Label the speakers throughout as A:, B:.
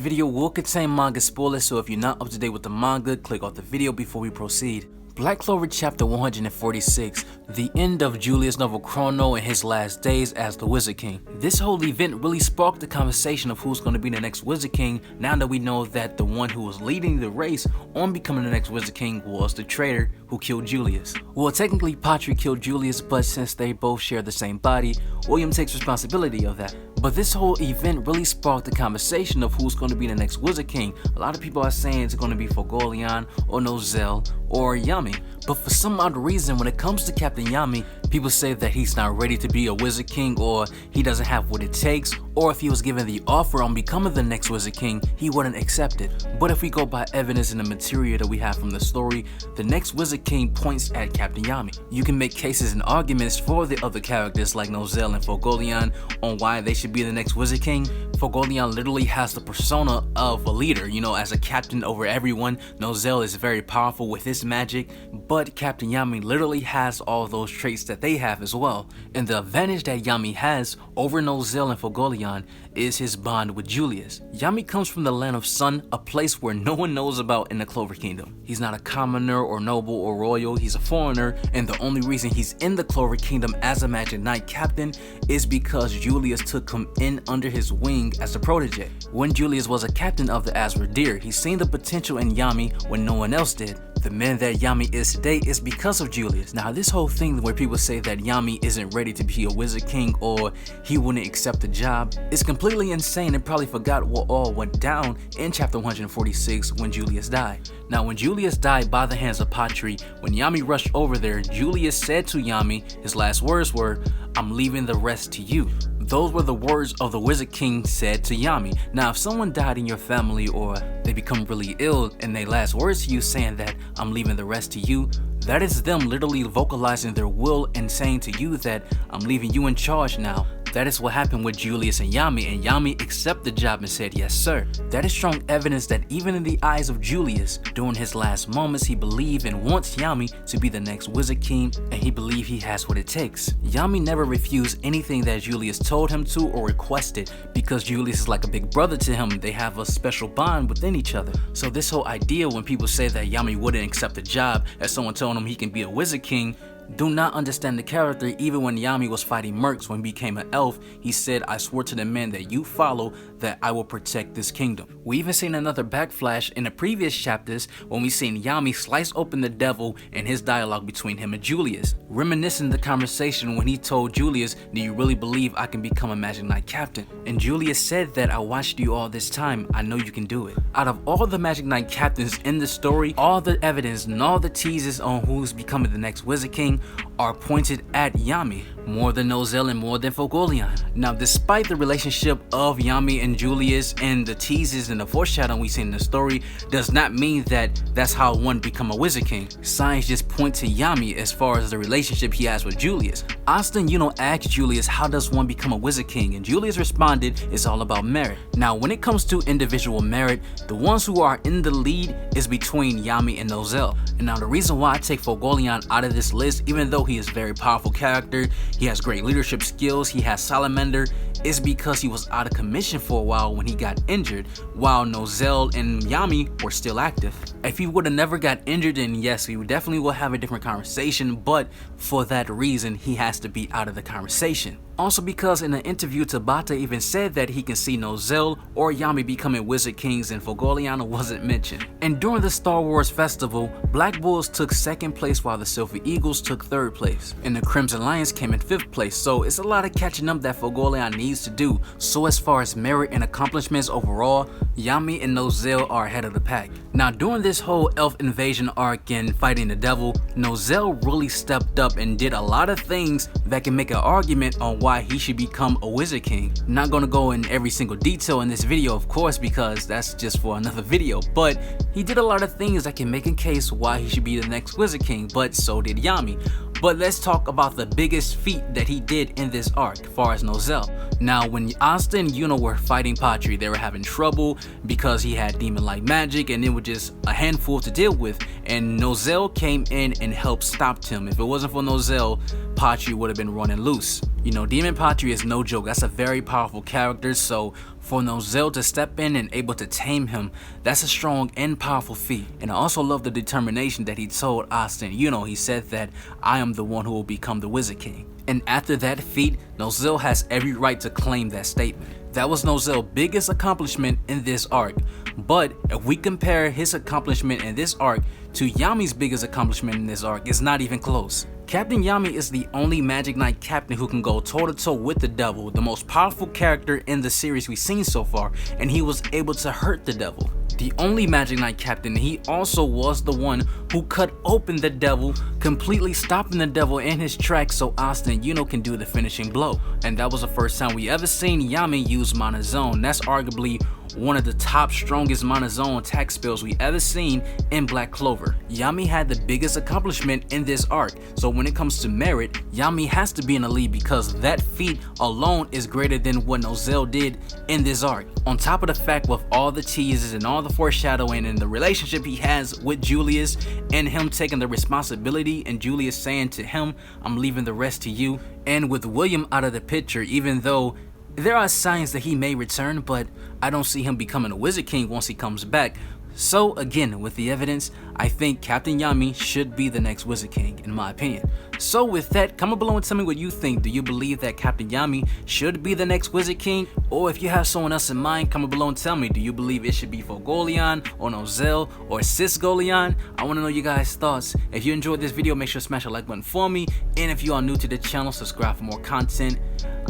A: video will contain manga spoilers, so if you're not up to date with the manga, click off the video before we proceed. Black Clover chapter 146, the end of Julius Novachrono and his last days as the Wizard King. This whole event really sparked the conversation of who's going to be the next Wizard King, now that we know that the one who was leading the race on becoming the next Wizard King was the traitor who killed Julius. Well, technically Patri killed Julius, but since they both share the same body, William takes responsibility of that. But this whole event really sparked the conversation of who's going to be the next Wizard King. A lot of people are saying it's going to be Fuegoleon or Nozel or Yami. But for some odd reason, when it comes to Captain Yami, people say that he's not ready to be a Wizard King, or he doesn't have what it takes, or if he was given the offer on becoming the next Wizard King, he wouldn't accept it. But if we go by evidence in the material that we have from the story, the next Wizard King points at Captain Yami. You can make cases and arguments for the other characters like Nozel and Fuegoleon on why they should be the next Wizard King. Fuegoleon literally has the persona of a leader, as a captain over everyone. Nozel is very powerful with his magic, but Captain Yami literally has all those traits that they have as well. And the advantage that Yami has over Nozel and Fuegoleon is his bond with Julius. Yami comes from the land of Sun, a place where no one knows about in the Clover Kingdom. He's not a commoner or noble or royal, he's a foreigner, and the only reason he's in the Clover Kingdom as a Magic Knight captain is because Julius took him in under his wing as a protege. When Julius was a captain of the Asradir, he seen the potential in Yami when no one else did. The man that Yami is today is because of Julius. Now, this whole thing where people say that Yami isn't ready to be a Wizard King or he wouldn't accept the job is completely insane and probably forgot what all went down in chapter 146 when Julius died. Now, when Julius died by the hands of Patri, when Yami rushed over there, Julius said to Yami, his last words were, "I'm leaving the rest to you." Those were the words of the Wizard King said to Yami. Now, if someone died in your family or they become really ill and they last words to you saying that I'm leaving the rest to you, that is them literally vocalizing their will and saying to you that I'm leaving you in charge now. That is what happened with Julius and Yami accepted the job and said yes sir. That is strong evidence that even in the eyes of Julius, during his last moments, he believed and wants Yami to be the next Wizard King, and he believed he has what it takes. Yami never refused anything that Julius told him to or requested because Julius is like a big brother to him. They have a special bond within each other. So this whole idea when people say that Yami wouldn't accept the job as someone told him he can be a Wizard King, do not understand the character. Even when Yami was fighting mercs when he became an elf, he said, "I swore to the man that you follow that I will protect this kingdom." We even seen another backflash in the previous chapters when we seen Yami slice open the devil and his dialogue between him and Julius, reminiscing the conversation when he told Julius, "Do you really believe I can become a Magic Knight captain?" And Julius said that, "I watched you all this time, I know you can do it." Out of all the Magic Knight captains in the story, all the evidence and all the teases on who's becoming the next Wizard King are pointed at Yami, more than Nozel and more than Fuegoleon. Now, despite the relationship of Yami and Julius and the teases and the foreshadowing we see in the story, does not mean that that's how one become a Wizard King. Signs just point to Yami as far as the relationship he has with Julius. Austin, asked Julius, how does one become a Wizard King? And Julius responded, it's all about merit. Now, when it comes to individual merit, the ones who are in the lead is between Yami and Nozel. And now the reason why I take Fuegoleon out of this list, even though he is a very powerful character, he has great leadership skills, he has Salamander, is because he was out of commission for a while when he got injured, while Nozel and Yami were still active. If he would have never got injured, then yes, we definitely will have a different conversation, but for that reason, he has to be out of the conversation. Also because in an interview, Tabata even said that he can see Nozel or Yami becoming Wizard Kings and Fuegoleon wasn't mentioned. And during the Star Wars festival, Black Bulls took 2nd place while the Silver Eagles took 3rd place. And the Crimson Lions came in 5th place, so it's a lot of catching up that Fuegoleon needs to do. So as far as merit and accomplishments overall, Yami and Nozel are ahead of the pack. Now during this whole elf invasion arc and fighting the devil, Nozel really stepped up and did a lot of things that can make an argument on why he should become a Wizard King. Not gonna go in every single detail in this video, of course, because that's just for another video, but he did a lot of things that can make a case why he should be the next Wizard King, but so did Yami. But let's talk about the biggest feat that he did in this arc, as far as Nozel. Now, when Asta and Yuno were fighting Patri, they were having trouble because he had demon-like magic and it was just a handful to deal with, and Nozel came in and helped stop him. If it wasn't for Nozel, Patri would have been running loose. You know, Demon Patri is no joke. That's a very powerful character, so for Nozel to step in and able to tame him, that's a strong and powerful feat. And I also love the determination that he told Austin. You know, he said that I am the one who will become the Wizard King. And after that feat, Nozel has every right to claim that statement. That was Nozel's biggest accomplishment in this arc. But if we compare his accomplishment in this arc to Yami's biggest accomplishment in this arc, it's not even close. Captain Yami is the only Magic Knight captain who can go toe-to-toe with the devil, the most powerful character in the series we've seen so far, and he was able to hurt the devil. The only Magic Knight captain, he also was the one who cut open the devil, completely stopping the devil in his tracks so Austin, you know, can do the finishing blow. And that was the first time we ever seen Yami use Mana Zone. That's arguably one of the top strongest Mana Zone attack spells we ever seen in Black Clover. Yami had the biggest accomplishment in this arc, so when it comes to merit, Yami has to be in the lead because that feat alone is greater than what Nozel did in this arc. On top of the fact with all the teases and all the foreshadowing and the relationship he has with Julius and him taking the responsibility and Julius saying to him, I'm leaving the rest to you, and with William out of the picture, even though there are signs that he may return, but I don't see him becoming a Wizard King once he comes back. So again, with the evidence, I think Captain Yami should be the next Wizard King, in my opinion. So with that, comment below and tell me what you think. Do you believe that Captain Yami should be the next Wizard King? Or if you have someone else in mind, comment below and tell me. Do you believe it should be Fuegoleon, or Nozel, or Fuegoleon? I want to know you guys' thoughts. If you enjoyed this video, make sure to smash a like button for me. And if you are new to the channel, subscribe for more content.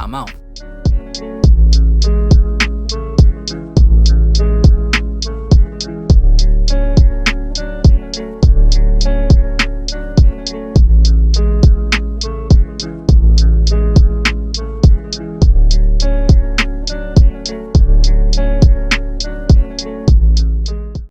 A: I'm out.